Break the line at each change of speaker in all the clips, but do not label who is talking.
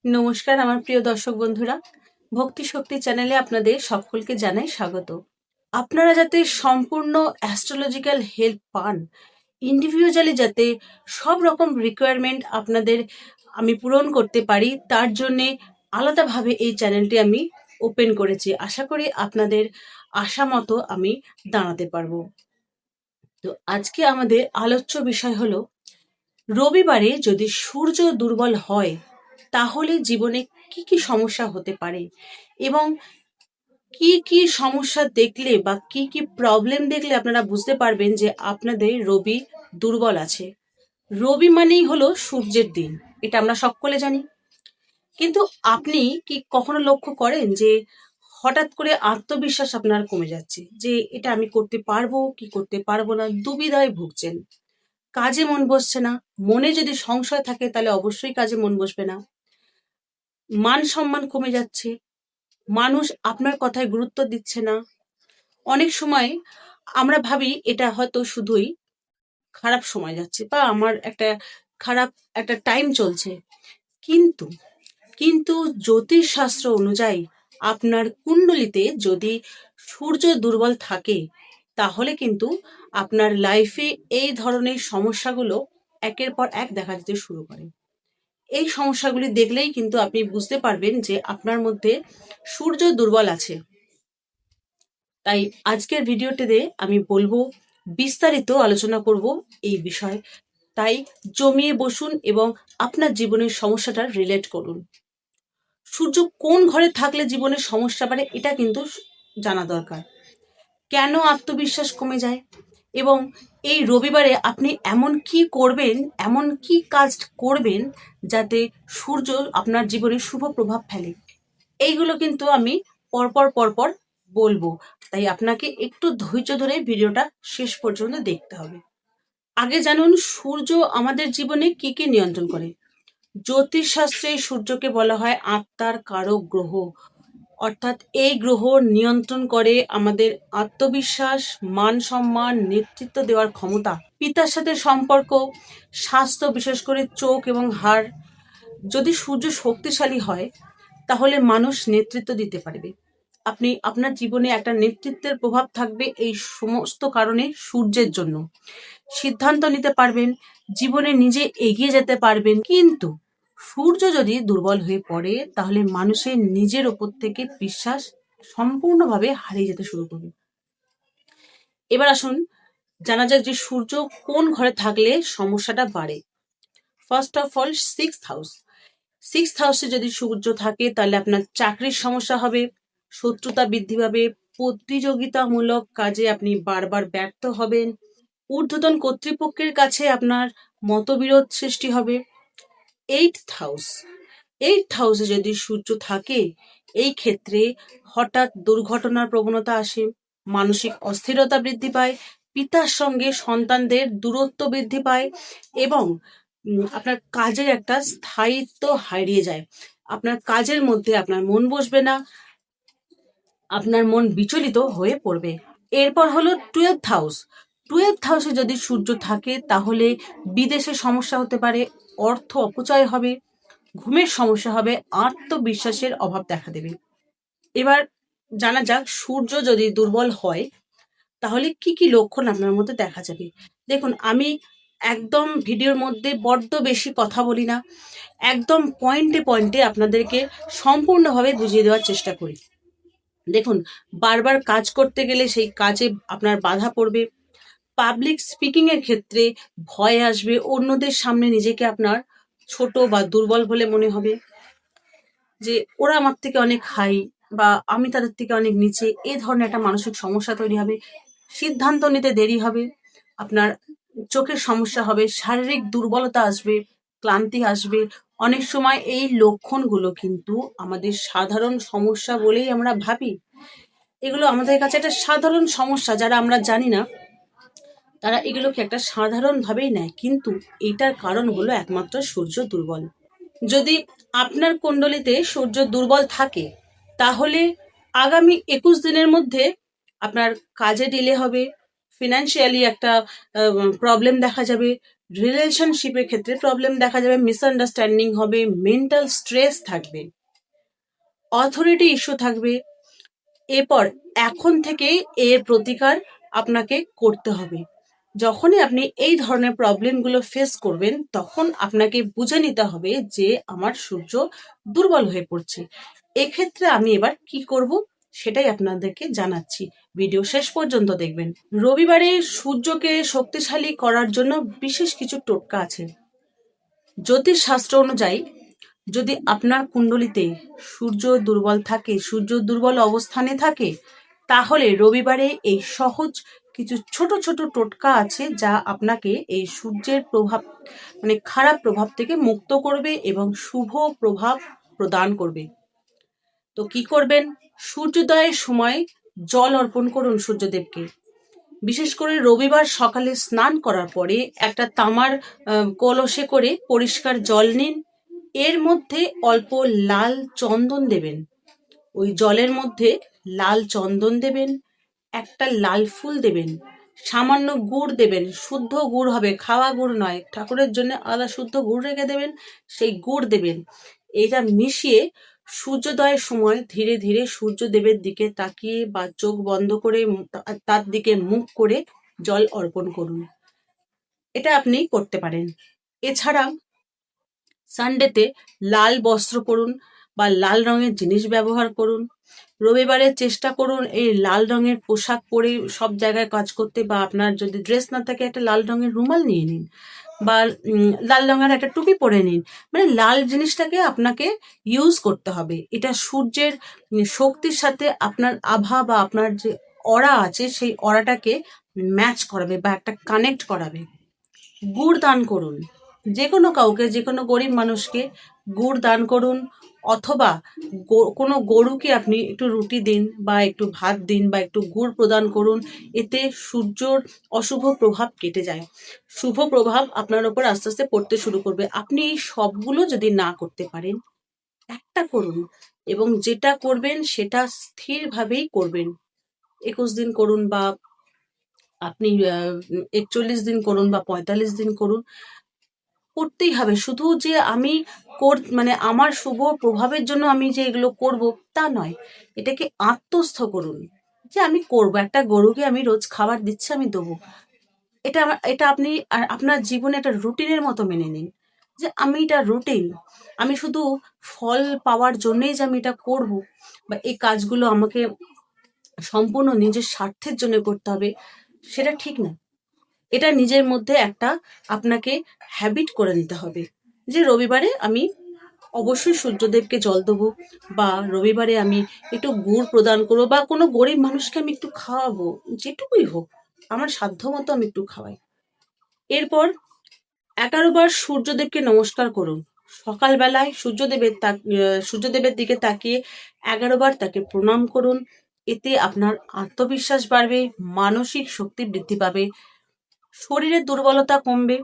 নমস্কার আমার প্রিয় দর্শক বন্ধুরা, ভক্তি শক্তি চ্যানেলে আপনাদের সকলকে জানাই স্বাগত। আপনারা যাতে সম্পূর্ণ অ্যাস্ট্রোলজিক্যাল হেল্প পান, ইন্ডিভিজুয়ালি যাতে সব রকম রিকোয়ারমেন্ট আপনাদের আমি পূরণ করতে পারি, তার জন্যে আলাদাভাবে এই চ্যানেলটি আমি ওপেন করেছি। আশা করি আপনাদের আশা মতো আমি দাঁড়াতে পারবো। তো আজকে আমাদের আলোচ্য বিষয় হলো, রবিবারে যদি সূর্য দুর্বল হয় তাহলে জীবনে কি কি সমস্যা হতে পারে এবং কি কি সমস্যা দেখলে বা কি কি প্রবলেম দেখলে আপনারা বুঝতে পারবেন যে আপনাদের রবি দুর্বল আছে। রবি মানেই হলো সূর্যের দিন, এটা আমরা সকলে জানি। কিন্তু আপনি কি কখনো লক্ষ্য করেন যে হঠাৎ করে আত্মবিশ্বাস আপনার কমে যাচ্ছে, যে এটা আমি করতে পারবো কি করতে পারবো না, দুবিধায় ভুগছেন, কাজে মন বসছে না। মনে যদি সংশয় থাকে তাহলে অবশ্যই কাজে মন বসবে না। মান সম্মান কমে যাচ্ছে, মানুষ আপনার কথায় গুরুত্ব দিচ্ছে না। অনেক সময় আমরা ভাবি এটা হয়তো শুধুই খারাপ সময় যাচ্ছে বা আমার একটা খারাপ একটা টাইম চলছে, কিন্তু কিন্তু জ্যোতিষশাস্ত্র অনুযায়ী আপনার কুণ্ডলিতে যদি সূর্য দুর্বল থাকে তাহলে কিন্তু আপনার লাইফে এই ধরনের সমস্যাগুলো একের পর এক দেখা দিতে শুরু করে। এই সমস্যাগুলি দেখলেই কিন্তু আপনি বুঝতে পারবেন যে আপনার মধ্যে সূর্য দুর্বল আছে। তাই আজকের ভিডিওটিতে আমি বলবো, বিস্তারিত আলোচনা করব এই বিষয়। তাই জমিয়ে বসুন এবং আপনার জীবনের সমস্যাটা রিলেট করুন। সূর্য কোন ঘরে থাকলে জীবনের সমস্যা বাড়ে এটা কিন্তু জানা দরকার। কেন আত্মবিশ্বাস কমে যায় এবং এই রবিবারে আপনি এমন কি করবেন, এমন কি কাজ করবেন যাতে সূর্য আপনার জীবনে শুভ প্রভাব ফেলে, এইগুলো কিন্তু আমি পরপর পরপর বলবো। তাই আপনাকে একটু ধৈর্য ধরে ভিডিওটা শেষ পর্যন্ত দেখতে হবে। আগে জানুন সূর্য আমাদের জীবনে কি কি নিয়ন্ত্রণ করে। জ্যোতিষশাস্ত্রে সূর্যকে বলা হয় আত্মার কারক গ্রহ, অর্থাৎ এই গ্রহ নিয়ন্ত্রণ করে আমাদের আত্মবিশ্বাস, মান সম্মান, নেতৃত্ব দেওয়ার ক্ষমতা, পিতার সাথে সম্পর্ক, স্বাস্থ্য, বিশেষ করে চোখ এবং হাড়। যদি সূর্য শক্তিশালী হয় তাহলে মানুষ নেতৃত্ব দিতে পারবে। আপনি আপনার জীবনে একটা নেতৃত্বের প্রভাব থাকবে এই সমস্ত কারণে সূর্যের জন্য। সিদ্ধান্ত নিতে পারবেন, জীবনে নিজে এগিয়ে যেতে পারবেন। কিন্তু সূর্য যদি দুর্বল হয়ে পড়ে তাহলে মানুষের নিজের ওপর থেকে বিশ্বাস সম্পূর্ণভাবে হারিয়ে যেতে শুরু করবে। এবার আসুন জানা যাক যে সূর্য কোন ঘরে থাকলে সমস্যাটা বাড়ে। ফার্স্ট অফ অল, সিক্সথ হাউসে যদি সূর্য থাকে তাহলে আপনার চাকরির সমস্যা হবে, শত্রুতা বৃদ্ধি পাবে, প্রতিযোগিতামূলক কাজে আপনি বারবার ব্যর্থ হবেন, ঊর্ধ্বতন কর্তৃপক্ষের কাছে আপনার মতবিরোধ সৃষ্টি হবে। এইট হাউসে যদি সূর্য থাকে, এই ক্ষেত্রে হঠাৎ দুর্ঘটনার প্রবণতা আসে, মানসিক অস্থিরতা বৃদ্ধি পায়, পিতার সঙ্গে সন্তানদের দূরত্ব বৃদ্ধি পায় এবং আপনার কাজের একটা স্থায়িত্ব হারিয়ে যায়। আপনার কাজের মধ্যে আপনার মন বসবে না, আপনার মন বিচলিত হয়ে পড়বে। এরপর হলো টুয়েলথ হাউসে যদি সূর্য থাকে তাহলে বিদেশে সমস্যা হতে পারে, অর্থ অপচয় হবে, ঘুমের সমস্যা হবে, আত্মবিশ্বাসের অভাব দেখা দেবে। এবার জানা যাক সূর্য যদি দুর্বল হয় তাহলে কি কি লক্ষণ আপনার মধ্যে দেখা যাবে। দেখুন, আমি একদম ভিডিওর মধ্যে বড্ড বেশি কথা বলি না, একদম পয়েন্টে পয়েন্টে আপনাদেরকে সম্পূর্ণভাবে বুঝিয়ে দেওয়ার চেষ্টা করি। দেখুন, বারবার কাজ করতে গেলে সেই কাজে আপনার বাধা পড়বে, পাবলিক স্পিকিং এর ক্ষেত্রে ভয় আসবে, অন্যদের সামনে নিজেকে আপনার ছোট বা দুর্বল বলে মনে হবে, যে ওরা আমার থেকে অনেক হাই বা আমি তাদের থেকে অনেক নিচে, এই ধরনের একটা মানসিক সমস্যা তৈরি হবে। সিদ্ধান্ত নিতে দেরি হবে, আপনার চোখের সমস্যা হবে, শারীরিক দুর্বলতা আসবে, ক্লান্তি আসবে। অনেক সময় এই লক্ষণগুলো কিন্তু আমাদের সাধারণ সমস্যা বলেই আমরা ভাবি, এগুলো আমাদের কাছে একটা সাধারণ সমস্যা। যারা আমরা জানি না তারা এগুলোকে একটা সাধারণ ভাবেই নেয়, কিন্তু এটার কারণ হলো একমাত্র সূর্য দুর্বল। যদি আপনার কুণ্ডলিতে সূর্য দুর্বল থাকে তাহলে আগামী 21 দিনের মধ্যে আপনার কাজে ডিলে হবে, ফিনান্সিয়ালি একটা প্রবলেম দেখা যাবে, রিলেশনশিপের ক্ষেত্রে প্রবলেম দেখা যাবে, মিসআন্ডারস্ট্যান্ডিং হবে, মেন্টাল স্ট্রেস থাকবে, অথরিটি ইস্যু থাকবে। এরপর এখন থেকে এর প্রতিকার আপনাকে করতে হবে। যখনই আপনি এই ধরনের প্রবলেমগুলো ফেস করবেন, তখন আপনাকে বুঝে নিতে হবে যে আমার সূর্য দুর্বল হয়ে পড়ছে। এক্ষেত্রে আমি এবার কি করব সেটাই আপনাদেরকে জানাচ্ছি। ভিডিও শেষ পর্যন্ত দেখবেন। রবিবারে সূর্যকে শক্তিশালী করার জন্য বিশেষ কিছু টোটকা আছে। জ্যোতিষ শাস্ত্র অনুযায়ী যদি আপনার কুণ্ডলিতে সূর্য দুর্বল থাকে, সূর্য দুর্বল অবস্থানে থাকে, তাহলে রবিবারে এই সহজ কিছু ছোট ছোট টোটকা আছে যা আপনাকে এই সূর্যের প্রভাব মানে খারাপ প্রভাব থেকে মুক্ত করবে এবং শুভ প্রভাব প্রদান করবে। তো কি করবেন? সূর্যোদয়ের সময় জল অর্পণ করুন সূর্যদেবকে। বিশেষ করে রবিবার সকালে স্নান করার পরে একটা তামার কলসে করে পরিষ্কার জল নিন। এর মধ্যে অল্প লাল চন্দন দেবেন। ওই জলের মধ্যে লাল চন্দন দেবেন, একটা লাল ফুল দেবেন, সামান্য গুড় দেবেন। শুদ্ধ গুড় হবে, খাওয়া গুড় নয়। ঠাকুরের জন্য আলাদা শুদ্ধ গুড় রেখে দেবেন, সেই গুড় দেবেন। এটা মিশিয়ে সূর্যোদয়ের সময় ধীরে ধীরে সূর্যদেবের দিকে তাকিয়ে বা চোখ বন্ধ করে তার দিকে মুখ করে জল অর্পণ করুন। এটা আপনি করতে পারেন। এছাড়া সানডেতে লাল বস্ত্র পরুন বা লাল রঙের জিনিস ব্যবহার করুন। রবিবারে চেষ্টা করুন এই লাল রঙের পোশাক পরে সব জায়গায় কাজ করতে, বা আপনার যদি ড্রেস না থাকে একটা লাল রঙের রুমাল নিয়ে নিন, বা লাল রঙের একটা টুপি পরে নিন। মানে লাল জিনিসটাকে আপনাকে ইউজ করতে হবে। এটা সূর্যের শক্তির সাথে আপনার আভা বা আপনার যে অরা আছে সেই অরাটাকে ম্যাচ করাবে বা একটা কানেক্ট করাবে। গুড় দান করুন, যে কোনো কাউকে, যে কোনো গরিব মানুষকে গুড় দান করুন, অথবা কোনো গরুকে আপনি একটু রুটি দিন বা একটু ভাত দিন বা একটু গুড় প্রদান করুন। এতে সূর্যর অশুভ প্রভাব কেটে যায়, শুভ প্রভাব আপনার ওপর আস্তে আস্তে পড়তে শুরু করবে। আপনি এই সবগুলো যদি না করতে পারেন, একটা করুন, এবং যেটা করবেন সেটা স্থিরভাবেই করবেন। 21 দিন করুন, বা আপনি 41 দিন করুন, বা 45 দিন করুন, করতেই হবে। শুধু যে আমি মানে আমার শুভ প্রভাবের জন্য আমি যে এগুলো করব তা নয়। এটাকে আত্মস্থ করুন যে আমি করব। একটা গরুকে আমি রোজ খাবার দিচ্ছি, আমি দেবো। এটা আপনি আপনার জীবনে একটা রুটিনের মতো মেনে নিন যে আমি এটা রুটিন। আমি শুধু ফল পাওয়ার জন্যই যে আমি এটা করব, বা এই কাজগুলো আমাকে সম্পূর্ণ নিজের স্বার্থের জন্য করতে হবে, সেটা ঠিক না। এটা নিজের মধ্যে একটা আপনাকে হ্যাবিট করে নিতে হবে যে রবিবারে আমি অবশ্যই সূর্যদেবকে জল দেবো, বা রবিবারে আমি একটু গুড় প্রদান করবো, বা কোনো গরিব মানুষকে আমি একটু খাওয়াবো, যেটুকুই হোক আমার সাধ্য মতো আমি একটু খাওয়াই। এরপর 11 বার সূর্যদেবকে নমস্কার করুন। সকালবেলায় সূর্যদেবের দিকে তাকিয়ে 11 বার তাকে প্রণাম করুন। এতে আপনার আত্মবিশ্বাস বাড়বে, মানসিক শক্তি বৃদ্ধি পাবে, শরীরের দুর্বলতা কমবে।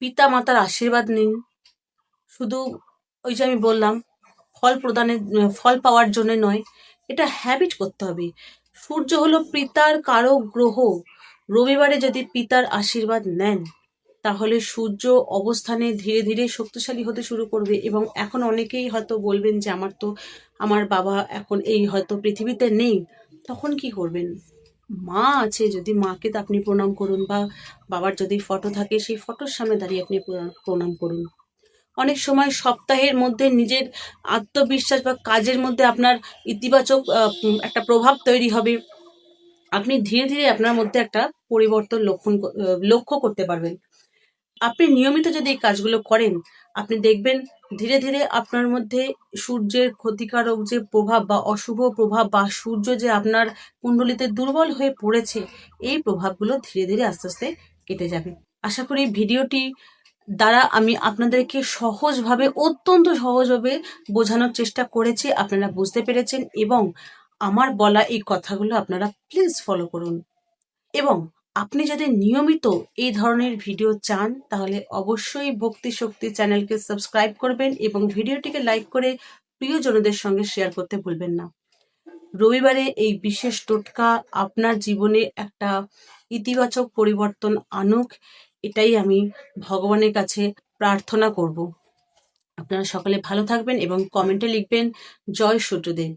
পিতা মাতার আশীর্বাদ নিন। শুধু ওই যে আমি বললাম ফল পাওয়ার জন্য নয়, এটা হ্যাবিট করতে হবে। সূর্য হলো পিতার কারক গ্রহ। রবিবারে যদি পিতার আশীর্বাদ নেন, তাহলে সূর্য অবস্থানে ধীরে ধীরে শক্তিশালী হতে শুরু করবে। এবং এখন অনেকেই হয়তো বলবেন যে আমার বাবা এখন এই হয়তো পৃথিবীতে নেই, তখন কি করবেন? মা আছে, যদি মাকে আপনি প্রণাম করুন, বা বাবার যদি ফটো থাকে সেই ফটোর সামনে দাঁড়িয়ে আপনি প্রণাম করুন। অনেক সময় সপ্তাহের মধ্যে নিজের আত্মবিশ্বাস বা কাজের মধ্যে আপনার ইতিবাচক একটা প্রভাব তৈরি হবে। আপনি ধীরে ধীরে আপনার মধ্যে একটা পরিবর্তন লক্ষ্য করতে পারবেন। আপনি নিয়মিত যদি এই কাজগুলো করেন, আপনি দেখবেন ধীরে ধীরে আপনার মধ্যে সূর্যের ক্ষতিকারক যে প্রভাব বা অশুভ প্রভাব, বা সূর্য যে আপনার কুণ্ডলিতে দুর্বল হয়ে পড়েছে, এই প্রভাবগুলো ধীরে ধীরে আস্তে আস্তে কেটে যাবে। আশা করি ভিডিওটি দ্বারা আমি আপনাদেরকে অত্যন্ত সহজভাবে বোঝানোর চেষ্টা করেছি, আপনারা বুঝতে পেরেছেন, এবং আমার বলা এই কথাগুলো আপনারা প্লিজ ফলো করুন। এবং আপনি যদি নিয়মিত এই ধরনের ভিডিও চান, তাহলে অবশ্যই ভক্তি শক্তি চ্যানেলকে সাবস্ক্রাইব করবেন এবং ভিডিওটিকে লাইক করে প্রিয়জনদের সঙ্গে শেয়ার করতে ভুলবেন না। রবিবারে এই বিশেষ টোটকা আপনার জীবনে একটা ইতিবাচক পরিবর্তন আনুক, এটাই আমি ভগবানের কাছে প্রার্থনা করব। আপনারা সকলে ভালো থাকবেন এবং কমেন্টে লিখবেন জয় সূর্যদেব।